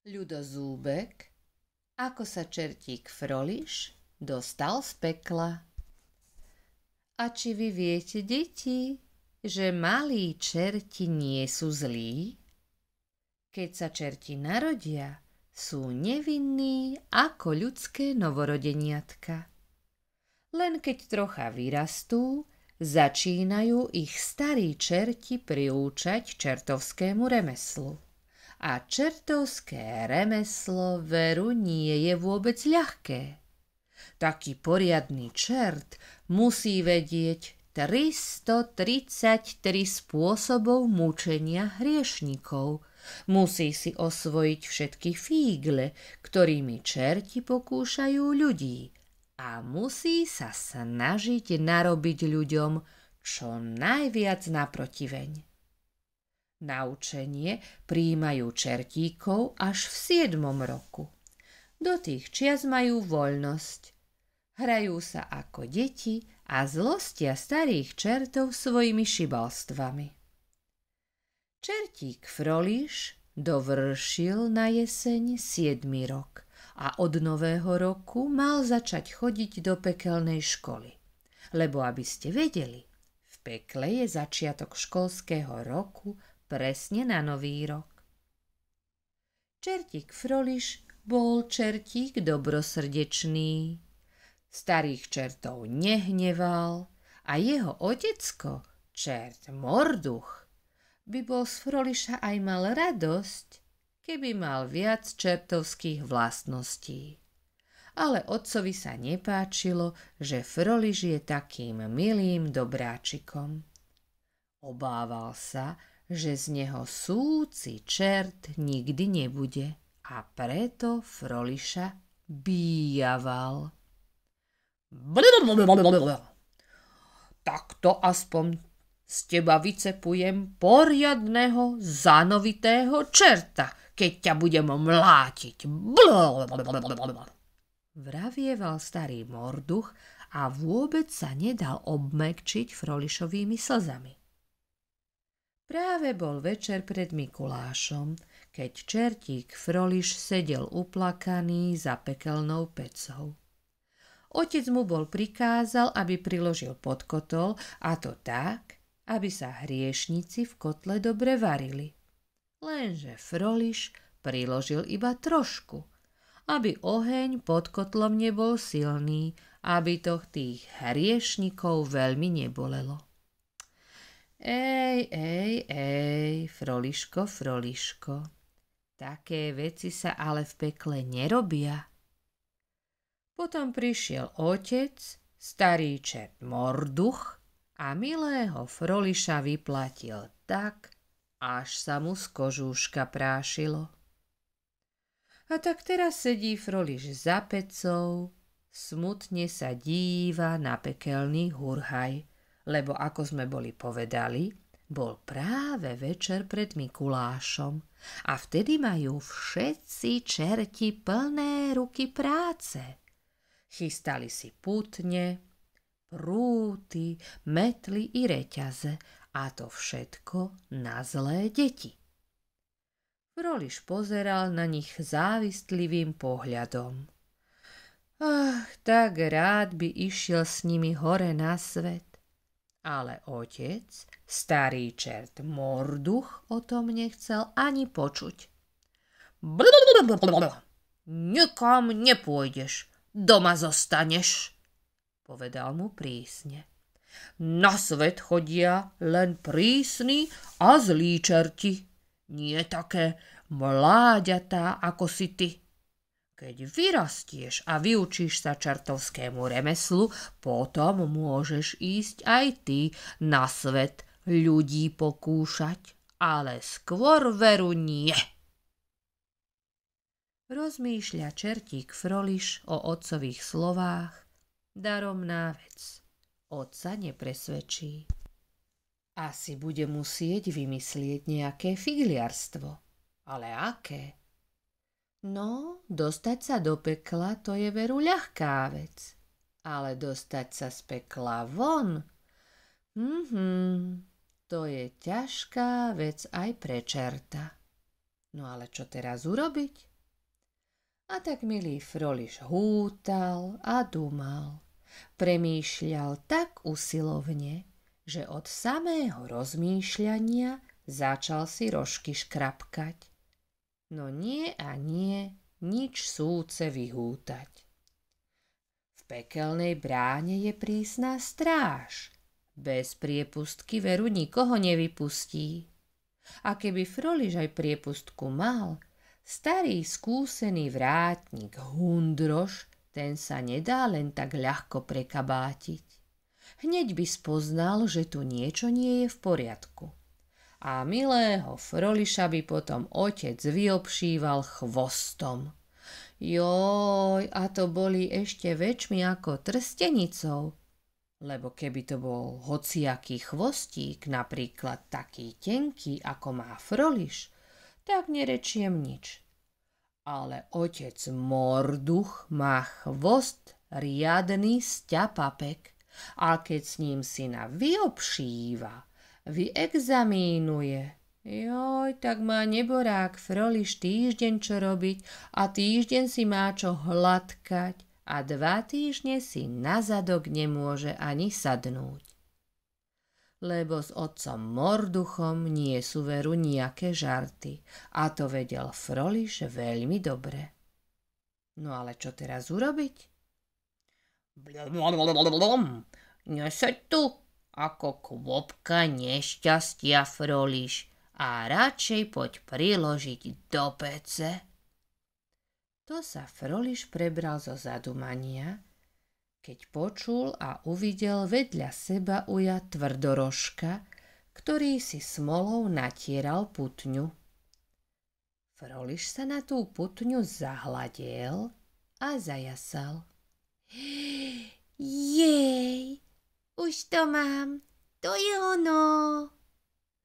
Ľudozúbek, ako sa čertík Froliš dostal z pekla. A či vy viete, deti, že malí čerti nie sú zlí? Keď sa čerti narodia, sú nevinní ako ľudské novorodeniatka. Len keď trocha vyrastú, začínajú ich starí čerti priúčať čertovskému remeslu. A čertovské remeslo veru nie je vôbec ľahké. Taký poriadny čert musí vedieť 333 spôsobov mučenia hriešnikov. Musí si osvojiť všetky fígle, ktorými čerti pokúšajú ľudí. A musí sa snažiť narobiť ľuďom čo najviac naprotiveň. Na učenie prijímajú čertíkov až v 7. roku. Do tých čias majú voľnosť. Hrajú sa ako deti a zlostia starých čertov svojimi šibalstvami. Čertík Froliš dovršil na jeseň 7. rok a od nového roku mal začať chodiť do pekelnej školy. Lebo aby ste vedeli, v pekle je začiatok školského roku presne na nový rok. Čertík Froliš bol čertík dobrosrdečný. Starých čertov nehneval a jeho otecko, čert Morduch, by bol z Froliša aj mal radosť, keby mal viac čertovských vlastností. Ale otcovi sa nepáčilo, že Froliš je takým milým dobráčikom. Obával sa, že z neho súci čert nikdy nebude a preto Froliša bíjaval. Takto aspoň z teba vycepujem poriadného zanovitého čerta, keď ťa budem mlátiť. Vravieval starý Morduch a vôbec sa nedal obmäkčiť Frolišovými slzami. Práve bol večer pred Mikulášom, keď čertík Froliš sedel uplakaný za pekelnou pecou. Otec mu bol prikázal, aby priložil pod kotol, a to tak, aby sa hriešnici v kotle dobre varili. Lenže Froliš priložil iba trošku, aby oheň pod kotlom nebol silný, aby to tých hriešnikov veľmi nebolelo. Ej, Froliško, Froliško, také veci sa ale v pekle nerobia. Potom prišiel otec, starý čert Morduch, a milého Froliša vyplatil tak, až sa mu z kožúška prášilo. A tak teraz sedí Froliš za pecou, smutne sa díva na pekelný hurhaj, lebo ako sme boli povedali, bol práve večer pred Mikulášom a vtedy majú všetci čerti plné ruky práce. Chystali si putne, prúty, metly i reťaze, a to všetko na zlé deti. Froliš pozeral na nich závistlivým pohľadom. Ach, tak rád by išiel s nimi hore na svet. Ale otec, starý čert Morduch, o tom nechcel ani počuť. Nikam nepôjdeš, doma zostaneš, povedal mu prísne. Na svet chodia len prísni a zlí čerti, nie také mláďatá ako si ty. Keď vyrastieš a vyučíš sa čertovskému remeslu, potom môžeš ísť aj ty na svet ľudí pokúšať, ale skôr veru nie. Rozmýšľa čertík Froliš o otcových slovách, daromná vec. Otca nepresvedčí. Asi bude musieť vymyslieť nejaké figliarstvo. Ale aké? No, dostať sa do pekla, to je veru ľahká vec. Ale dostať sa z pekla von, to je ťažká vec aj pre čerta. No ale čo teraz urobiť? A tak milý Froliš hútal a dumal. Premýšľal tak usilovne, že od samého rozmýšľania začal si rožky škrapkať. No nie a nie, nič súce vyhútať. V pekelnej bráne je prísna stráž. Bez priepustky veru nikoho nevypustí. A keby Froliš aj priepustku mal, starý skúsený vrátnik Hundroš, ten sa nedá len tak ľahko prekabátiť. Hneď by spoznal, že tu niečo nie je v poriadku. A milého Froliša by potom otec vyobšíval chvostom. Joj, a to boli ešte väčšmi ako trstenicou. Lebo keby to bol hociaký chvostík, napríklad taký tenký, ako má Froliš, tak nerečiem nič. Ale otec Morduch má chvost riadny sťapapek a keď s ním syna vyobšíva, vyexamínuje, joj, tak má neborák Froliš týždeň čo robiť a týždeň si má čo hladkať a 2 týždne si na zadok nemôže ani sadnúť. Lebo s otcom Morduchom nie sú veru nejaké žarty a to vedel Froliš veľmi dobre. No ale čo teraz urobiť? Neseď tu ako kvopka nešťastia, Froliš, a radšej poď priložiť do pece. To sa Froliš prebral zo zadumania, keď počul a uvidel vedľa seba uja Tvrdorožka, ktorý si smolou natieral putňu. Froliš sa na tú putňu zahľadiel a zajasal. Jej, už to mám, to je ono.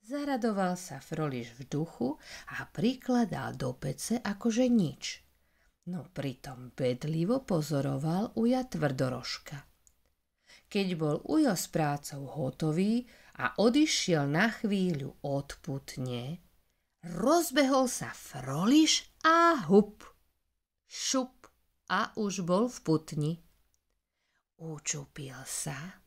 Zaradoval sa Froliš v duchu a prikladal do pece akože nič. No pritom bedlivo pozoroval uja Tvrdorožka. Keď bol ujo s prácou hotový a odišiel na chvíľu od putne, rozbehol sa Froliš a hup, šup a už bol v putni. Učupil sa,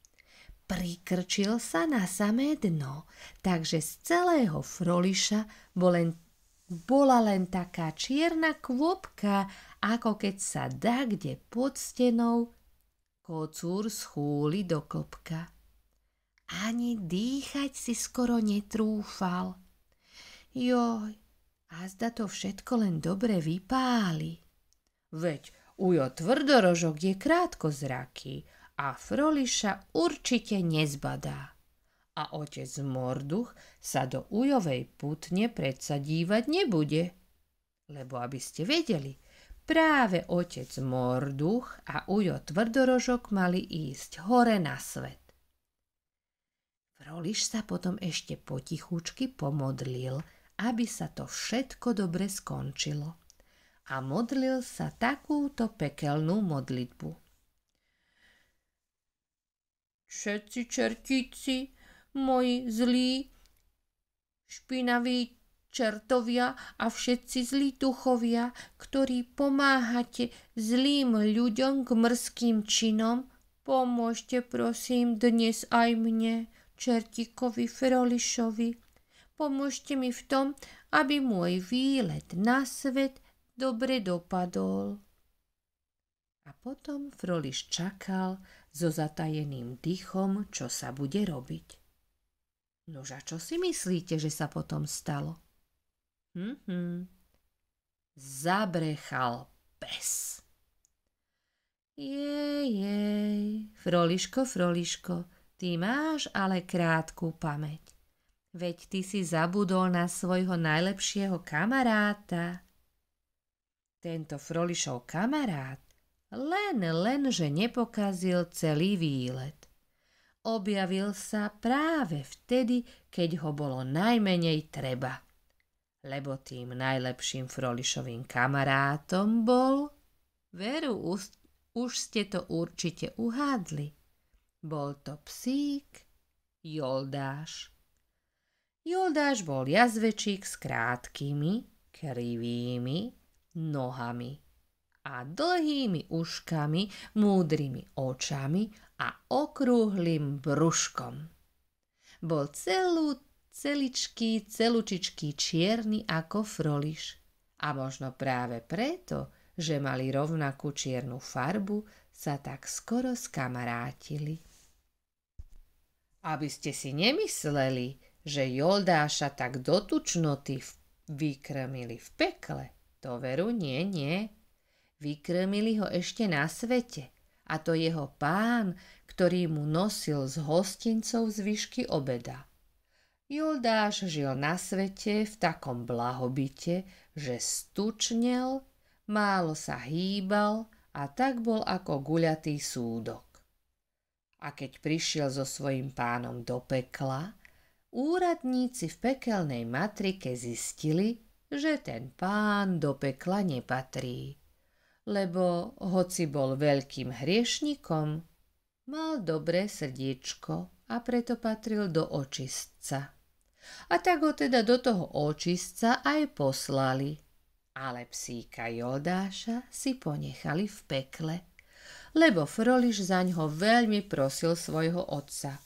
prikrčil sa na samé dno, takže z celého Froliša bola len taká čierna kvopka, ako keď sa dá kde pod stenou kocúr schúli do klbka. Ani dýchať si skoro netrúfal. Joj, azda to všetko len dobre vypáli. Veď ujo Tvrdorožok je krátkozraký a Froliša určite nezbadá. A otec Morduch sa do ujovej putne predsa dívať nebude. Lebo aby ste vedeli, práve otec Morduch a ujo Tvrdorožok mali ísť hore na svet. Froliš sa potom ešte potichučky pomodlil, aby sa to všetko dobre skončilo. A modlil sa takúto pekelnú modlitbu. Všetci čertíci, moji zlí, špinaví čertovia a všetci zlí duchovia, ktorí pomáhate zlým ľuďom k mrzkým činom, pomôžte prosím dnes aj mne, čertíkovi Frolišovi. Pomôžte mi v tom, aby môj výlet na svet dobre dopadol. A potom Froliš čakal so zatajeným dychom, čo sa bude robiť. Nož a čo si myslíte, že sa potom stalo? Zabrechal pes. Jej, Froliško, Froliško, ty máš ale krátku pamäť. Veď ty si zabudol na svojho najlepšieho kamaráta. Tento Frolišov kamarát lenže nepokazil celý výlet. Objavil sa práve vtedy, keď ho bolo najmenej treba. Lebo tým najlepším Frolišovým kamarátom bol, veru, už ste to určite uhádli, bol to psík Joldáš. Joldáš bol jazvečík s krátkými, krivými nohami a dlhými uškami, múdrymi očami a okrúhlym brúškom. Bol celúčičký čierny ako Froliš a možno práve preto, že mali rovnakú čiernu farbu, sa tak skoro skamarátili. Aby ste si nemysleli, že Joldáša tak do tučnoty vykrmili v pekle, to veru nie. Vykrmili ho ešte na svete, a to jeho pán, ktorý mu nosil z hostincov zvyšky obeda. Joldáš žil na svete v takom blahobite, že stučnel, málo sa hýbal a tak bol ako guľatý súdok. A keď prišiel so svojím pánom do pekla, úradníci v pekelnej matrike zistili, že ten pán do pekla nepatrí, lebo hoci bol veľkým hriešnikom, mal dobré srdiečko a preto patril do očistca. A tak ho teda do toho očistca aj poslali, ale psíka Joldáša si ponechali v pekle, lebo Froliš zaňho veľmi prosil svojho otca.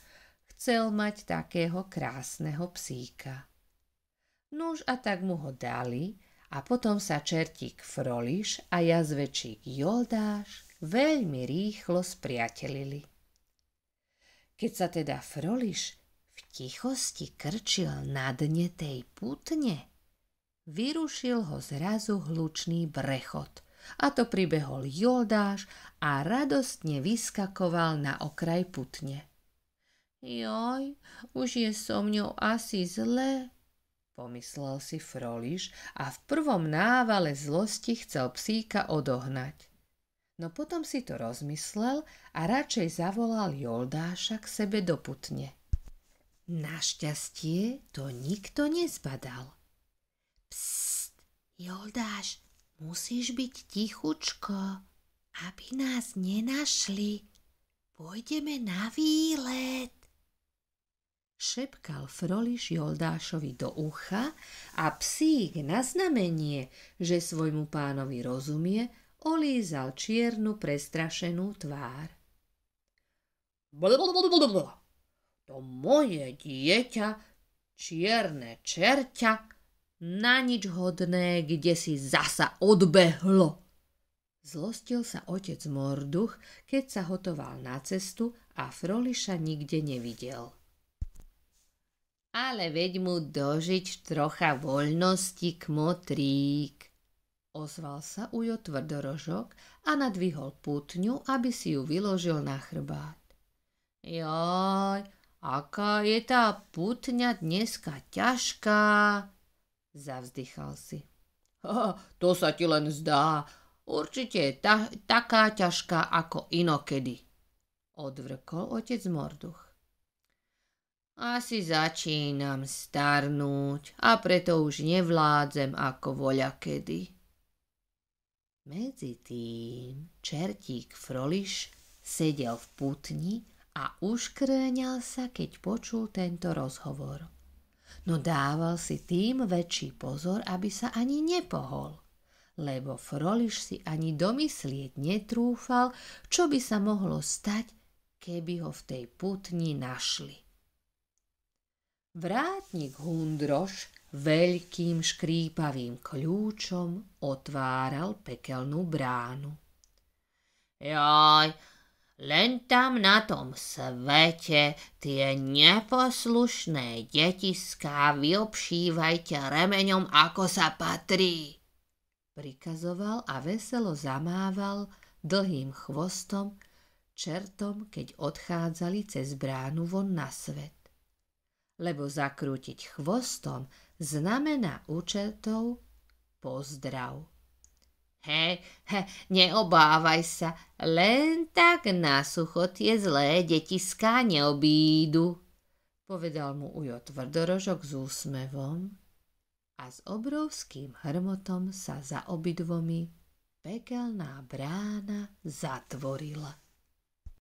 Chcel mať takého krásneho psíka. Nuž a tak mu ho dali a potom sa čertík Froliš a jazvečík Joldáš veľmi rýchlo spriatelili. Keď sa teda Froliš v tichosti krčil na dne tej putne, vyrušil ho zrazu hlučný brechot a to pribehol Joldáš a radostne vyskakoval na okraj putne. Joj, už je so mňou asi zle, pomyslel si Froliš a v prvom návale zlosti chcel psíka odohnať. No potom si to rozmyslel a radšej zavolal Joldáša k sebe do putne. Našťastie to nikto nezbadal. Psst, Joldáš, musíš byť tichučko, aby nás nenašli. Pôjdeme na výlet. Šepkal Froliš Joldášovi do ucha a psík na znamenie, že svojmu pánovi rozumie, olízal čiernu prestrašenú tvár. Blablabla, to moje dieťa, čierne čerťa, na nič hodné, kde si zasa odbehlo. Zlostil sa otec Morduch, keď sa hotoval na cestu a Froliša nikde nevidel. Ale veď mu dožiť trocha voľnosti, kmotrík, ozval sa Ujo Tvrdorožok a nadvihol putňu, aby si ju vyložil na chrbát. Joj, aká je tá putňa dneska ťažká, zavzdychal si. To sa ti len zdá, určite je taká ťažká ako inokedy, odvrkol otec Morduch. Asi začínam starnúť a preto už nevládzem ako voľakedy. Medzi tým čertík Froliš sedel v putni a uškrňal sa, keď počul tento rozhovor. No dával si tým väčší pozor, aby sa ani nepohol, lebo Froliš si ani domyslieť netrúfal, čo by sa mohlo stať, keby ho v tej putni našli. Vrátnik Hundroš veľkým škrípavým kľúčom otváral pekelnú bránu. Joj, len tam na tom svete tie neposlušné detiská vyobšívajte remeňom, ako sa patrí, prikazoval a veselo zamával dlhým chvostom čertom, keď odchádzali cez bránu von na svet. Lebo zakrútiť chvostom znamená u čertov pozdrav. Neobávaj sa, len tak na sucho tie zlé detiská neobídu, povedal mu Ujo Tvrdorožok s úsmevom a s obrovským hrmotom sa za obidvomi pekelná brána zatvorila.